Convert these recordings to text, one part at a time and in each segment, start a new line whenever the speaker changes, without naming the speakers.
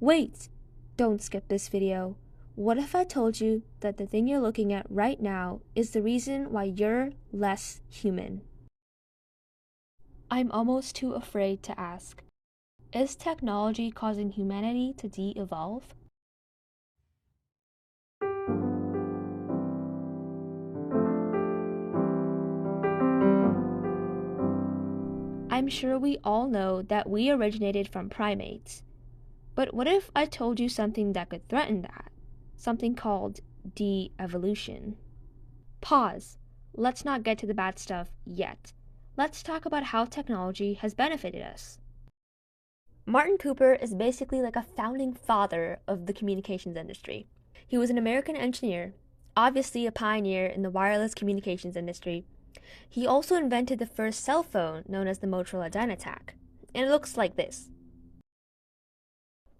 Wait! Don't skip this video. What if I told you that the thing you're looking at right now is the reason why you're less human? I'm almost too afraid to ask. Is technology causing humanity to de-evolve? I'm sure we all know that we originated from primates. But what if I told you something that could threaten that? Something called de-evolution. Pause. Let's not get to the bad stuff yet. Let's talk about how technology has benefited us. Martin Cooper is basically like a founding father of the communications industry. He was an American engineer, obviously a pioneer in the wireless communications industry. He also invented the first cell phone, known as the Motorola Dynatac, and it looks like this.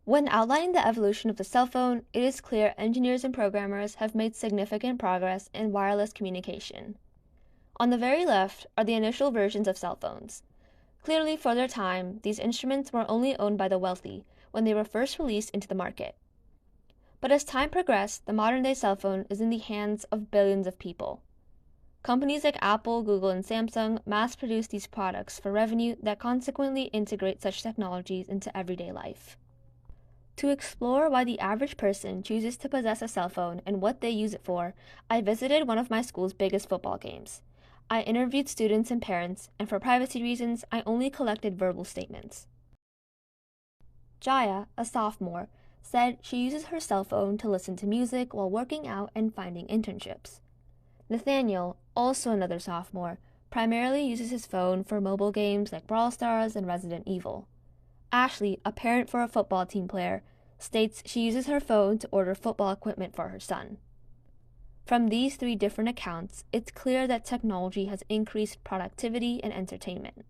When outlining the evolution of the cell phone, it is clear engineers and programmers have made significant progress in wireless communication. On the very left are the initial versions of cell phones. Clearly, for their time, these instruments were only owned by the wealthy when they were first released into the market. But as time progressed, the modern-day cell phone is in the hands of billions of people. Companies like Apple, Google, and Samsung mass-produce these products for revenue that consequently integrate such technologies into everyday life. To explore why the average person chooses to possess a cell phone and what they use it for, I visited one of my school's biggest football games. I interviewed students and parents, and for privacy reasons, I only collected verbal statements. Jaya, a sophomore, said she uses her cell phone to listen to music while working out and finding internships. Nathaniel, also another sophomore, primarily uses his phone for mobile games like Brawl Stars and Resident Evil. Ashley, a parent for a football team player, states she uses her phone to order football equipment for her son. From these three different accounts, it's clear that technology has increased productivity and entertainment.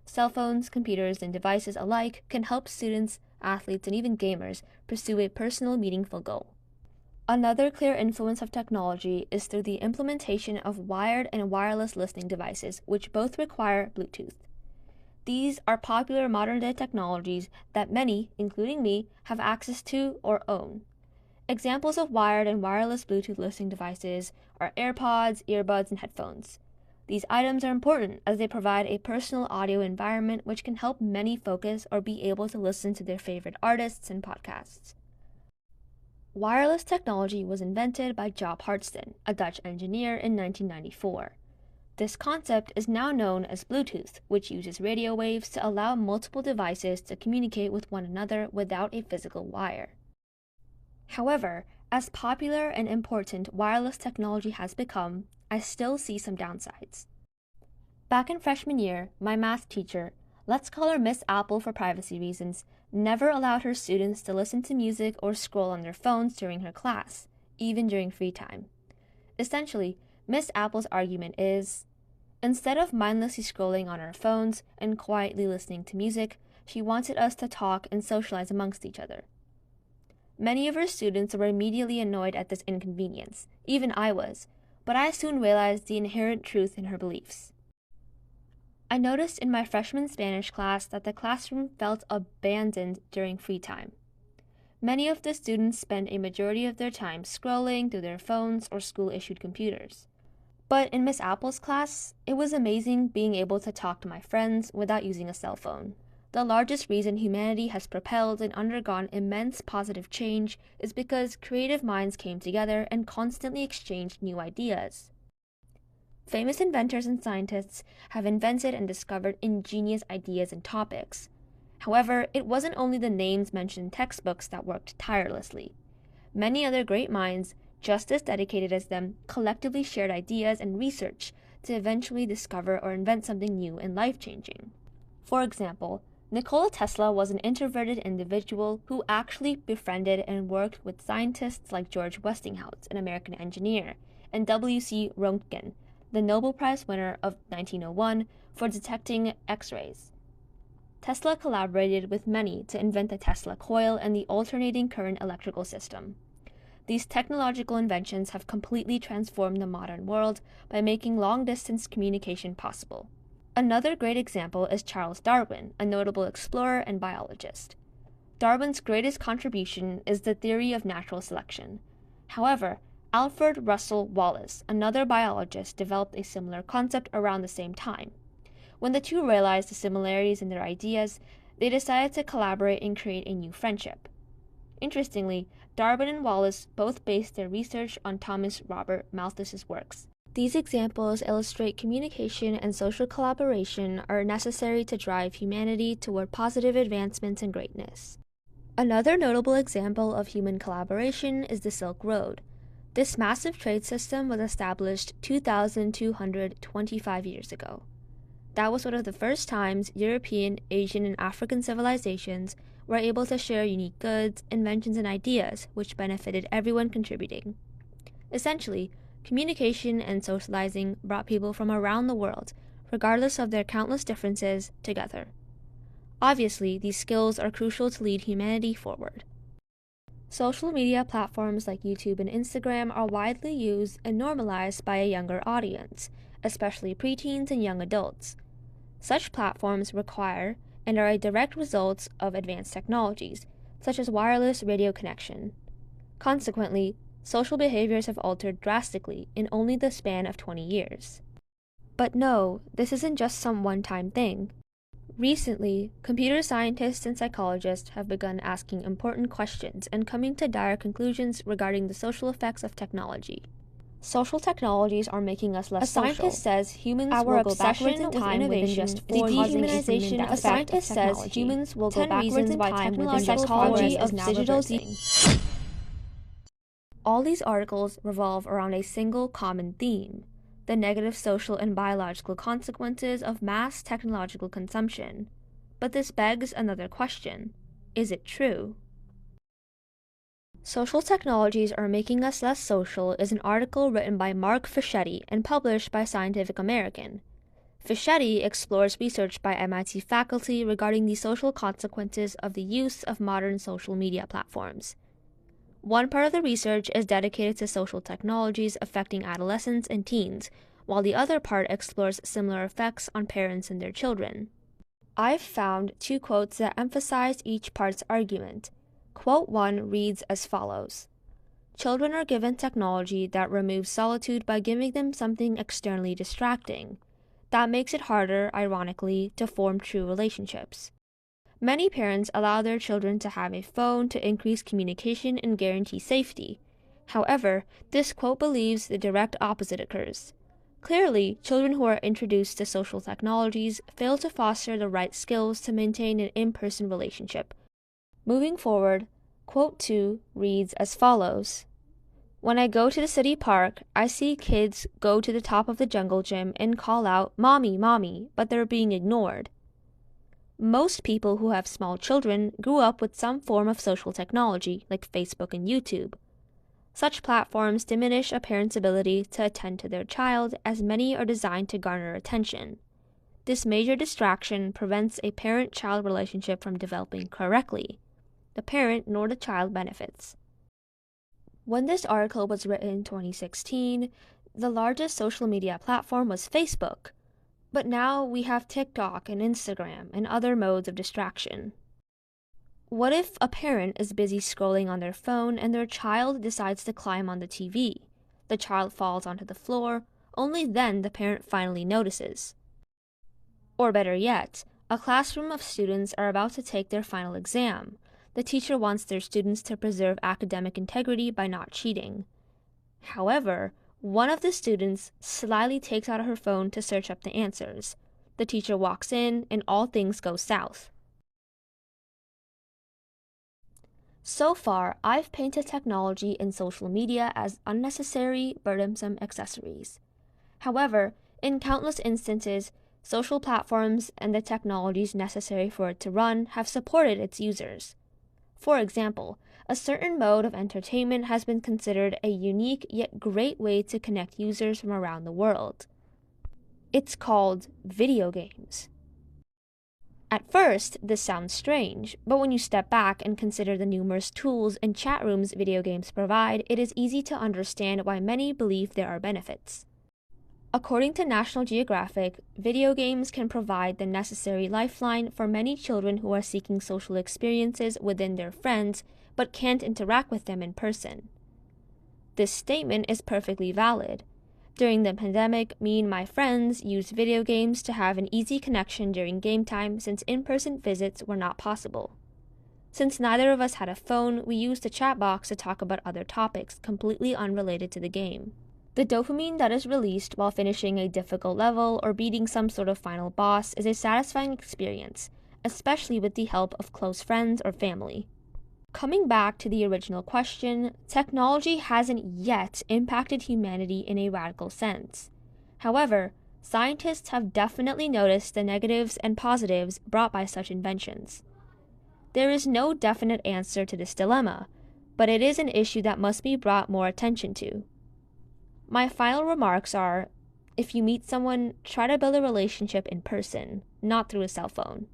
Cell phones, computers, and devices alike can help students, athletes, and even gamers pursue a personal, meaningful goal. Another clear influence of technology is through the implementation of wired and wireless listening devices, which both require Bluetooth. These are popular modern-day technologies that many, including me, have access to or own. Examples of wired and wireless Bluetooth listening devices are AirPods, earbuds, and headphones. These items are important as they provide a personal audio environment which can help many focus or be able to listen to their favorite artists and podcasts. Wireless technology was invented by Job Hartsten, a Dutch engineer, in 1994. This concept is now known as Bluetooth, which uses radio waves to allow multiple devices to communicate with one another without a physical wire. However, as popular and important wireless technology has become, I still see some downsides. Back in freshman year, my math teacher, let's call her Miss Apple for privacy reasons, never allowed her students to listen to music or scroll on their phones during her class, even during free time. Essentially, Miss Apple's argument is, instead of mindlessly scrolling on our phones and quietly listening to music, she wanted us to talk and socialize amongst each other. Many of her students were immediately annoyed at this inconvenience, even I was, but I soon realized the inherent truth in her beliefs. I noticed in my freshman Spanish class that the classroom felt abandoned during free time. Many of the students spend a majority of their time scrolling through their phones or school-issued computers. But in Miss Apple's class, it was amazing being able to talk to my friends without using a cell phone. The largest reason humanity has propelled and undergone immense positive change is because creative minds came together and constantly exchanged new ideas. Famous inventors and scientists have invented and discovered ingenious ideas and topics. However, it wasn't only the names mentioned in textbooks that worked tirelessly. Many other great minds, just as dedicated as them, collectively shared ideas and research to eventually discover or invent something new and life-changing. For example, Nikola Tesla was an introverted individual who actually befriended and worked with scientists like George Westinghouse, an American engineer, and W.C. Röntgen, the Nobel Prize winner of 1901 for detecting X-rays. Tesla collaborated with many to invent the Tesla coil and the alternating current electrical system. These technological inventions have completely transformed the modern world by making long-distance communication possible. Another great example is Charles Darwin, a notable explorer and biologist. Darwin's greatest contribution is the theory of natural selection. However, Alfred Russel Wallace, another biologist, developed a similar concept around the same time. When the two realized the similarities in their ideas, they decided to collaborate and create a new friendship. Interestingly, Darwin and Wallace both based their research on Thomas Robert Malthus's works. These examples illustrate communication and social collaboration are necessary to drive humanity toward positive advancements and greatness. Another notable example of human collaboration is the Silk Road. This massive trade system was established 2,225 years ago. That was one of the first times European, Asian, and African civilizations were able to share unique goods, inventions, and ideas, which benefited everyone contributing. Essentially, communication and socializing brought people from around the world, regardless of their countless differences, together. Obviously, these skills are crucial to lead humanity forward. Social media platforms like YouTube and Instagram are widely used and normalized by a younger audience, especially preteens and young adults. Such platforms require and are a direct result of advanced technologies, such as wireless radio connection. Consequently, social behaviors have altered drastically in only the span of 20 years. But no, this isn't just some one-time thing. Recently, computer scientists and psychologists have begun asking important questions and coming to dire conclusions regarding the social effects of technology. Social technologies are making us less social. A scientist says humans will go backwards in time within just 4 years. A scientist says humans will go backwards in time within just 4 years of digital. All these articles revolve around a single common theme: the negative social and biological consequences of mass technological consumption. But this begs another question: is it true? Social technologies are making us less social is an article written by Mark Fischetti and published by Scientific American. Fischetti explores research by MIT faculty regarding the social consequences of the use of modern social media platforms. One part of the research is dedicated to social technologies affecting adolescents and teens, while the other part explores similar effects on parents and their children. I've found 2 quotes that emphasize each part's argument. Quote 1 reads as follows: "Children are given technology that removes solitude by giving them something externally distracting. That makes it harder, ironically, to form true relationships. Many parents allow their children to have a phone to increase communication and guarantee safety. However, this quote believes the direct opposite occurs. Clearly, children who are introduced to social technologies fail to foster the right skills to maintain an in-person relationship." Moving forward, quote 2 reads as follows: "When I go to the city park, I see kids go to the top of the jungle gym and call out, 'Mommy, Mommy,' but they're being ignored." Most people who have small children grew up with some form of social technology, like Facebook and YouTube. Such platforms diminish a parent's ability to attend to their child, as many are designed to garner attention. This major distraction prevents a parent-child relationship from developing correctly. The parent nor the child benefits. When this article was written in 2016, the largest social media platform was Facebook. But now we have TikTok and Instagram and other modes of distraction. What if a parent is busy scrolling on their phone and their child decides to climb on the TV? The child falls onto the floor, only then the parent finally notices. Or better yet, a classroom of students are about to take their final exam. The teacher wants their students to preserve academic integrity by not cheating. However, one of the students slyly takes out her phone to search up the answers. The teacher walks in, and all things go south. So far, I've painted technology and social media as unnecessary, burdensome accessories. However, in countless instances, social platforms and the technologies necessary for it to run have supported its users. For example, a certain mode of entertainment has been considered a unique yet great way to connect users from around the world. It's called video games. At first, this sounds strange, but when you step back and consider the numerous tools and chat rooms video games provide, it is easy to understand why many believe there are benefits. According to National Geographic, video games can provide the necessary lifeline for many children who are seeking social experiences within their friends but can't interact with them in person. This statement is perfectly valid. During the pandemic, me and my friends used video games to have an easy connection during game time since in-person visits were not possible. Since neither of us had a phone, we used the chat box to talk about other topics completely unrelated to the game. The dopamine that is released while finishing a difficult level or beating some sort of final boss is a satisfying experience, especially with the help of close friends or family. Coming back to the original question, technology hasn't yet impacted humanity in a radical sense. However, scientists have definitely noticed the negatives and positives brought by such inventions. There is no definite answer to this dilemma, but it is an issue that must be brought more attention to. My final remarks are, if you meet someone, try to build a relationship in person, not through a cell phone.